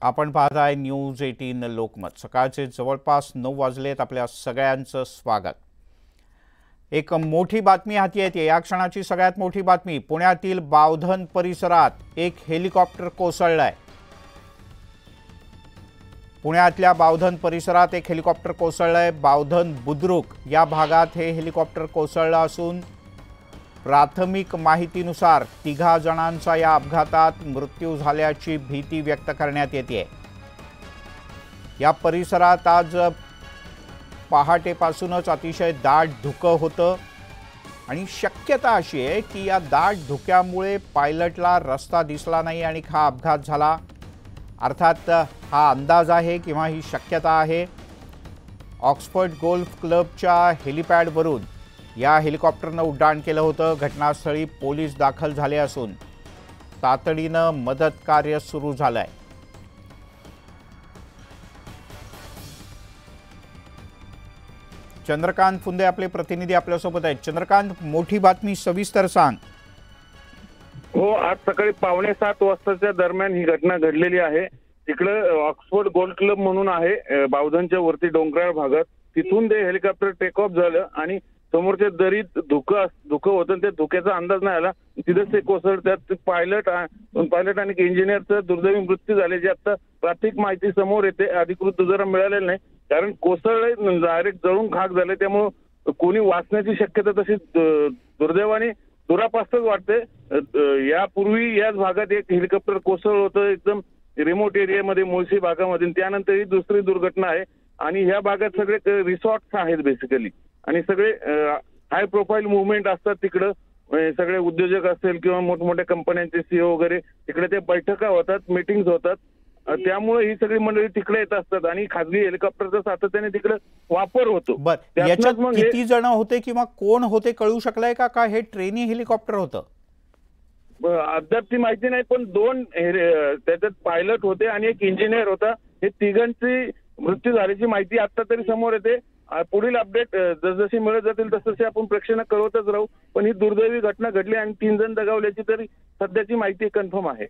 आपण पाहताय न्यूज 18 लोकमत। सकाळचे जवळपास 9 वाजलेत। आपल्या सगळ्यांचं स्वागत। एक मोठी बातमी हाती येते। या क्षणाची सगळ्यात मोठी बातमी। पुण्यातील बावधन परिसरात एक हेलिकॉप्टर कोसळलाय। पुण्यातल्या बावधन परिसरात एक हेलिकॉप्टर कोसळलाय। बावधन बुद्रुक या भागात हे हेलिकॉप्टर कोसळलं असून प्राथमिक माहितीनुसार 3 जणांचा या अपघातात मृत्यू झाल्याची भीती व्यक्त करण्यात येते। या परिसरात आज पहाटेपासूनच अतिशय दाट धुकं होतं आणि शक्यता अशी आहे की या दाट धुक्यामुळे पायलटला रस्ता दिसला नाही आणि हा अपघात झाला। अर्थात हा अंदाज आहे किंवा ही शक्यता आहे। ऑक्सफर्ड गोल्फ क्लबच्या हेलिपॅडवरून या हेलिकॉप्टरनं उड्डाण केलं होतं। घटनास्थळी पोलीस दाखल झाले असून तातडीनं मदत कार्य सुरू झालंय। चंद्रकांत फुंदे आपले प्रतिनिधी आपल्यासोबत आहेत। चंद्रकांत, मोठी बातमी सविस्तर सांग। हो, आज सकाळी 6:45 वाजताच्या दरम्यान ही घटना घडलेली आहे। तिकडे ऑक्सफर्ड गोल्फ क्लब म्हणून आहे बावधनच्या वरती डोंगराळ भागात। तिथून ते हेलिकॉप्टर टेक ऑफ झालं आणि समोरच्या दरीत धुकं होतं। त्या धुक्याचा अंदाज नाही आला, तिथेच ते कोसळलं। त्यात पायलट आणि इंजिनियरचा दुर्दैवी मृत्यू झाल्याची आता प्राथमिक माहिती समोर येते। अधिकृत जरा मिळालेलं नाही, कारण कोसळले डायरेक्ट जळून खाक झाले, त्यामुळे कोणी वाचण्याची शक्यता तशी दुर्दैवाने दुरापास्तच वाटते। यापूर्वी याच भागात एक हेलिकॉप्टर कोसळलं होतं एकदम रिमोट एरियामध्ये, मुळशी भागामध्ये। त्यानंतर ही दुसरी दुर्घटना आहे आणि ह्या भागात सगळे रिसॉर्ट्स आहेत बेसिकली आणि सगळे हाय प्रोफाईल मुवमेंट असतात तिकडं। सगळे उद्योजक असतील किंवा मोठमोठ्या कंपन्यांचे सीईओ वगैरे तिकडे ते बैठका होतात, मीटिंग्स होतात। त्यामुळे ही सगळी मंडळी तिकडे येत असतात आणि खासगी हेलिकॉप्टरचा सातत्याने तिकडे वापर होतो। याच्यात किती जण होते किंवा कोण होते कळू शकलंय का हे ट्रेनी हेलिकॉप्टर होतं? अद्याप ती माहिती नाही, पण 2 त्याच्यात पायलट होते आणि एक इंजिनियर होता। हे तिघांची मृत्यू झाल्याची माहिती आता तरी समोर येते। पुढील अपडेट जसजशी मिळत जातील तसतसे आपण प्रेक्षकांना कळवतच राहू। पण ही दुर्दैवी घटना घडली आणि 3 जण दगावल्याची तरी सध्याची माहिती कन्फर्म आहे।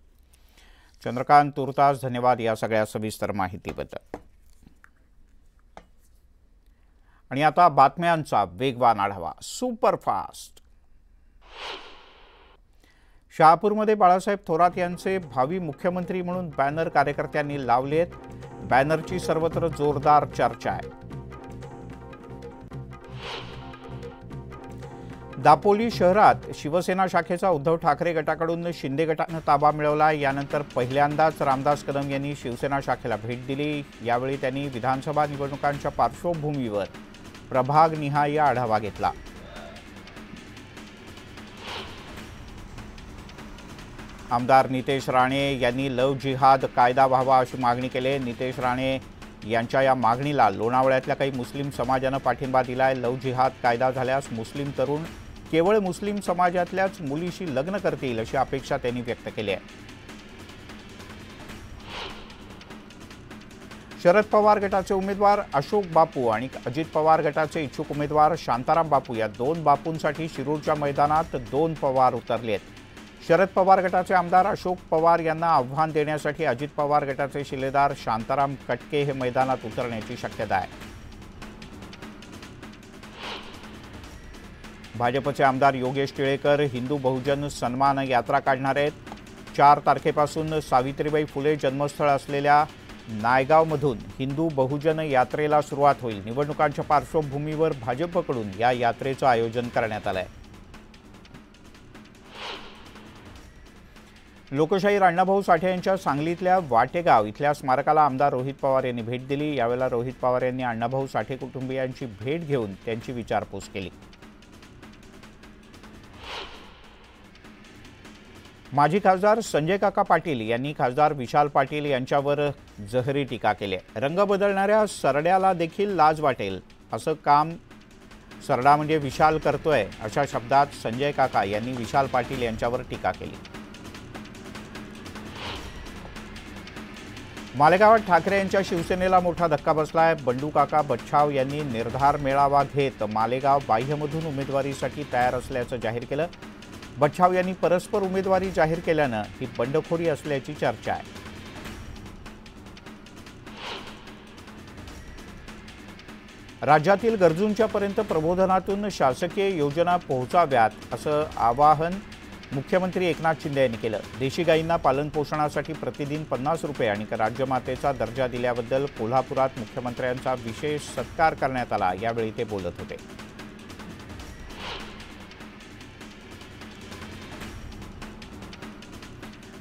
चंद्रकांत, तुर्तास धन्यवाद या सगळ्या सविस्तर माहितीबद्दल। आणि आता बातम्यांचा वेगवान आढावा सुपरफास्ट। शहापूरमध्ये बाळासाहेब थोरात यांचे भावी मुख्यमंत्री म्हणून बॅनर कार्यकर्त्यांनी लावलेत। बॅनरची सर्वत्र जोरदार चर्चा आहे। दापोली शहरात शिवसेना शाखेचा उद्धव ठाकरे गटाकडून शिंदे गटानं ताबा मिळवला। यानंतर पहिल्यांदाच रामदास कदम यांनी शिवसेना शाखेला भेट दिली। यावेळी त्यांनी विधानसभा निवडणुकांच्या पार्श्वभूमीवर प्रभागनिहाय आढावा घेतला। आमदार नितेश राणे यांनी लव्ह जिहाद कायदा व्हावा अशी मागणी केली। नितेश राणे यांच्या या मागणीला लोणावळ्यातल्या काही मुस्लिम समाजानं पाठिंबा दिलाय। लव्ह जिहाद कायदा झाल्यास मुस्लिम तरुण केवळ मुस्लिम समाजातल्याच मुलीशी लग्न करतील अशी अपेक्षा त्यांनी व्यक्त केली आहे। शरद पवार गटाचे उमेदवार अशोक बापू आणि अजित पवार गटाचे इच्छुक उमेदवार शांताराम बापू या 2 बापूंसाठी शिरूरच्या मैदानात 2 पवार उतरले आहेत। शरद पवार गटाचे आमदार अशोक पवार यांना आव्हान देण्यासाठी अजित पवार गटाचे शिलेदार शांताराम कटके हे मैदानात उतरण्याची शक्यता आहे। भाजपचे आमदार योगेश टिळेकर हिंदू बहुजन सन्मान यात्रा काढणार आहेत। 4 तारखेपासून सावित्रीबाई फुले जन्मस्थळ असलेल्या नायगावमधून हिंदू बहुजन यात्रेला सुरुवात होईल। निवडणुकांच्या पार्श्वभूमीवर भाजपकडून या यात्रेचं आयोजन करण्यात आलंय। लोकशाहीर अण्णाभाऊ साठे यांच्या सांगलीतल्या वाटेगाव इथल्या स्मारकाला आमदार रोहित पवार यांनी भेट दिली। यावेळेला रोहित पवार यांनी अण्णाभाऊ साठे कुटुंबियांची भेट घेऊन त्यांची विचारपूस केली। माजी खासदार संजय काका पाटील यांनी खासदार विशाल पाटील यांच्यावर जहरी टीका केली आहे। रंग बदलणाऱ्या सरड्याला देखील लाज वाटेल असं काम सरडा म्हणजे विशाल करतोय अशा शब्दात संजय काका यांनी विशाल पाटील यांच्यावर टीका केली। मालेगावात ठाकरे यांच्या शिवसेनेला मोठा धक्का बसलाय। बंडू काका बच्छाव यांनी निर्धार मेळावा घेत मालेगाव बाह्यमधून उमेदवारीसाठी तयार असल्याचं जाहीर केलं। बच्छाव यांनी परस्पर उमेदवारी जाहीर केल्यानं ही बंडखोरी असल्याची चर्चा आहे। राज्यातील गरजूंच्या पर्यंत प्रबोधनातून शासकीय योजना पोहोचाव्यात असं आवाहन मुख्यमंत्री एकनाथ शिंदे यांनी केलं। देशी गायींना पालनपोषणासाठी प्रतिदिन 50 रुपये आणि राज्यमातेचा दर्जा दिल्याबद्दल कोल्हापुरात मुख्यमंत्र्यांचा विशेष सत्कार करण्यात आला। यावेळी ते बोलत होते।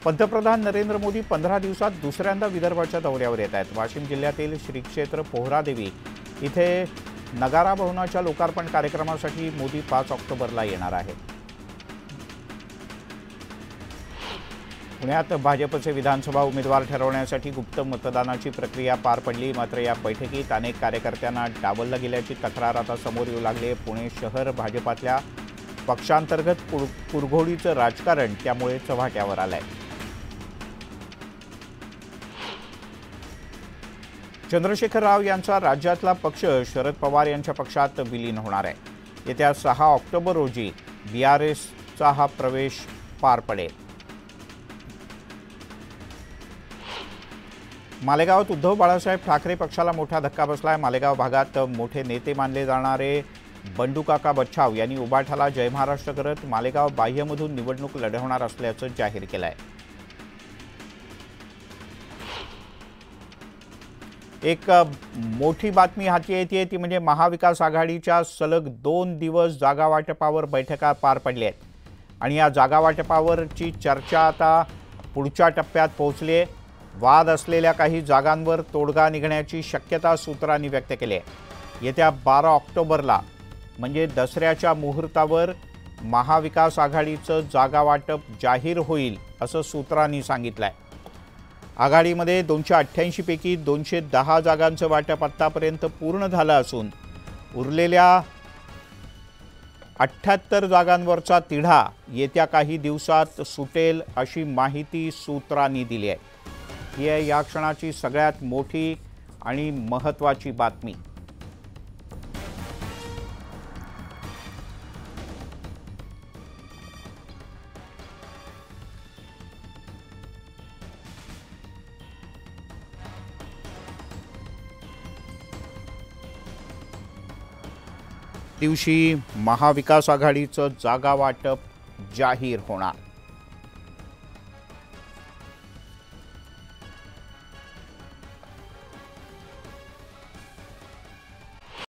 पंतप्रधान नरेंद्र मोदी 15 दिवसात दुसऱ्यांदा विदर्भाच्या दौऱ्यावर येत आहेत। वाशिम जिल्ह्यातील श्री क्षेत्र पोहरादेवी इथे नगारा भवनाच्या लोकार्पण कार्यक्रमासाठी मोदी 5 ऑक्टोबरला येणार आहेत। पुण्यात भाजपचे विधानसभा उमेदवार ठरवण्यासाठी गुप्त मतदानाची प्रक्रिया पार पडली। मात्र या बैठकीत अनेक कार्यकर्त्यांना डावललं गेल्याची तक्रार आता समोर येऊ लागली। पुणे शहर भाजपातल्या पक्षांतर्गत कुरघोडीचं राजकारण त्यामुळे चव्हाट्यावर आलंय। चंद्रशेखर राव यांचा राज्यातला पक्ष शरद पवार यांच्या पक्षात विलीन होणार आहे। येत्या 6 ऑक्टोबर रोजी बीआरएसचा हा प्रवेश पार पडेल। मालेगावात उद्धव बाळासाहेब ठाकरे पक्षाला मोठा धक्का बसलाय। मालेगाव भागात मोठे नेते मानले जाणारे बंडूकाका बच्छाव यांनी उभाठाला जय महाराष्ट्र करत मालेगाव बाह्यमधून निवडणूक लढवणार असल्याचं जाहीर केलंय। एक मोठी बातमी हाती येते ती म्हणजे महाविकास आघाडीच्या सलग 2 दिवस जागा वाटपावर बैठका पार पडल्या आहेत आणि या जागा वाटपावरची चर्चा आता पुढच्या टप्प्यात पोहोचली आहे। वाद असलेल्या काही जागांवर तोडगा निघण्याची शक्यता सूत्रांनी व्यक्त केली आहे। येत्या 12 ऑक्टोबरला म्हणजे दसऱ्याच्या मुहूर्तावर महाविकास आघाडीचं जागा वाटप जाहीर होईल असं सूत्रांनी सांगितलंय। आघाडीमध्ये 288 पैकी 210 जागांचं वाटप आतापर्यंत पूर्ण झालं असून उरलेल्या 78 जागांवरचा तिढा येत्या काही दिवसात सुटेल अशी माहिती सूत्रांनी दिली आहे। ही आहे या क्षणाची सगळ्यात मोठी आणि महत्त्वाची बातमी। दिवशी महाविकास आघाडीचं जागा वाटप जाहीर होणार।